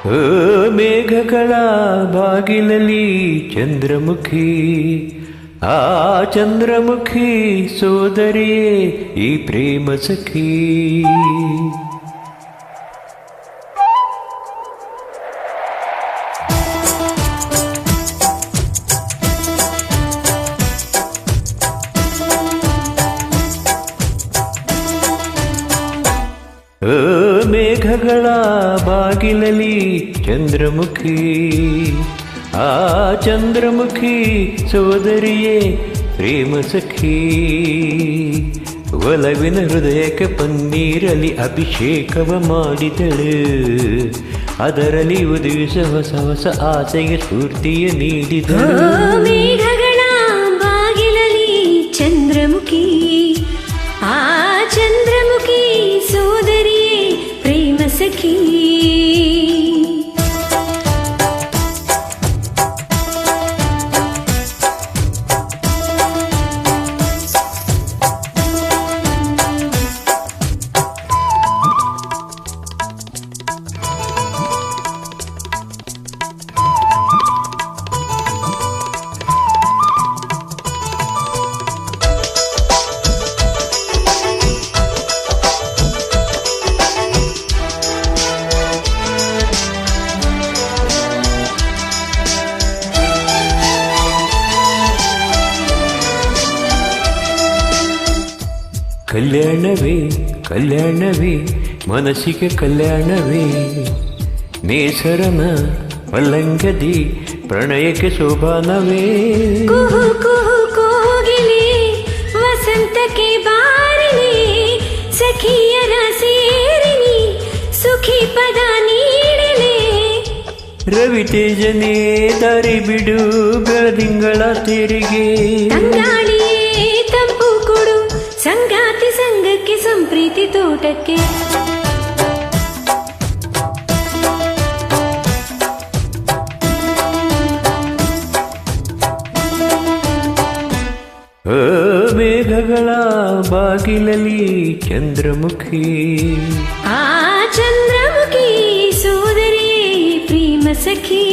ಓ ಮೇಘಗಳ ಬಾಗಿಲಲ್ಲಿ ಚಂದ್ರಮುಖಿ, ಆ ಚಂದ್ರಮುಖಿ ಸೋದರಿಯೇ ಈ ಪ್ರೇಮ ಸಖಿ. ಓ ಮೇಘಗಳ ಬಾಗಿಲಲ್ಲಿ ಚಂದ್ರಮುಖಿ, ಆ ಚಂದ್ರಮುಖಿ ಸೋದರಿಯೇ ಪ್ರೇಮ ಸಖಿ. ಒಲವಿನ ಹೃದಯಕ್ಕೆ ಪನ್ನೀರಲ್ಲಿ ಅಭಿಷೇಕವ ಮಾಡಿದಳು, ಅದರಲ್ಲಿ ಉದಿಸ ಹೊಸ ಹೊಸ ಆಸೆಗೆ ಸ್ಫೂರ್ತಿಯ ನೀಡಿದಳು. ಮೇಘಗಳ ಬಾಗಿಲಲ್ಲಿ ಚಂದ್ರಮುಖಿ, ಆ ಚಂದ್ರಮುಖಿ ಸೋದರಿಯೇ ಪ್ರೇಮ ಸಖಿ. ಕಲ್ಯಾಣವೇ ಕಲ್ಯಾಣವೇ ಮನಸ್ಸಿಗೆ ಕಲ್ಯಾಣವೇ, ನೇಸರನ ಪಲ್ಲಂಗದಿ ಪ್ರಣಯಕ್ಕೆ ಶೋಭಾನವೇ. ಕುಹು ಕುಹು ಕೋಗಿಲೆ ವಸಂತಕ್ಕೆ ಬಾರಿಣಿ, ಸಖಿಯರ ಸೇರಿನಿ ಸುಖಿ ಪದ ನೀಡಲೆ. ರವಿ ತೇಜನೇ ದಾರಿ ಬಿಡು ಬೆಳದಿಂಗಳ ತೆರಿಗೆ, ತಂಗಾಳಿಯೇ ತಂಪು ಕೊಡು ಸಂಗಾತಿ ಸಂಗಕ್ಕೆ ಸಂಪ್ರೀತಿ ತೋಟಕ್ಕೆ. ಓ ಮೇಘಗಳ ಬಾಗಿಲಲ್ಲಿ ಚಂದ್ರಮುಖಿ, ಆ ಚಂದ್ರಮುಖಿ ಸೋದರಿಯೇ ಪ್ರೇಮ ಸಖಿ.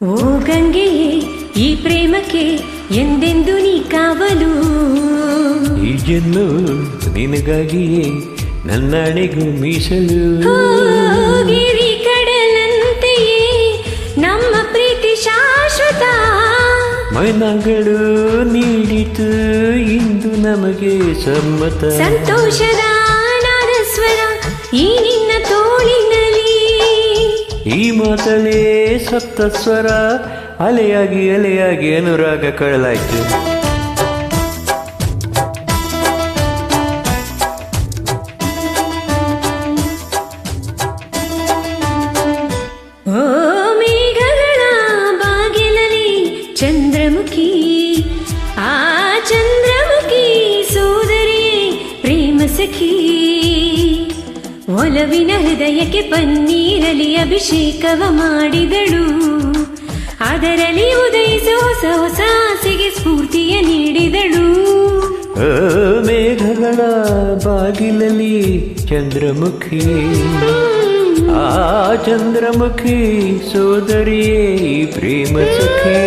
ಓ ಗಂಗೆಯೇ ಈ ಪ್ರೇಮಕ್ಕೆ ಎಂದೆಂದು ನೀ ಕಾವಲು, ಈ ಜನ್ಮ ನಿನಗಾಗಿಯೇ ನನ್ನಣೆಗೂ ಮೀಸಲು. ಗಿರಿ ಕಡಲಂತೆಯೇ ನಮ್ಮ ಪ್ರೀತಿ ಶಾಶ್ವತ, ಮೈನಗಳು ನೀಡಿತು ಇಂದು ನಮಗೆ ಸಮ್ಮತ. ಸಂತೋಷದ ನಾದಸ್ವರ ಈ ನಿನ್ನ ತೋಳಿನಲ್ಲಿ, ಈ ಮಾತಲೇ ಸಪ್ತ ಸ್ವರ ಅಲೆಯಾಗಿ ಅಲೆಯಾಗಿ ಅನುರಾಗ ಕಳಲಾಯ್ತು. ಓ ಮೇಘಗಳ ಬಾಗಿಲಲ್ಲಿ ಚಂದ್ರಮುಖಿ, ಆ ಚಂದ್ರಮುಖಿ ಸೋದರಿಯೇ ಪ್ರೇಮ ಸಖಿ. ಒಲವಿನ ಹೃದಯಕ್ಕೆ ಪನ್ನೀರಲಿ ಅಭಿಷೇಕವ ಮಾಡಿದಳು, ಅದರಲ್ಲಿ ಉದಯಿಸೋ ಹೊಸ ಹೊಸ ಆಸೆಗೆ ಸ್ಫೂರ್ತಿಯ ನೀಡಿದಳು. ಓ ಮೇಘಗಳ ಬಾಗಿಲಲ್ಲಿ ಚಂದ್ರಮುಖಿ, ಆ ಚಂದ್ರಮುಖಿ ಸೋದರಿಯೇ ಪ್ರೇಮ ಸಖಿ.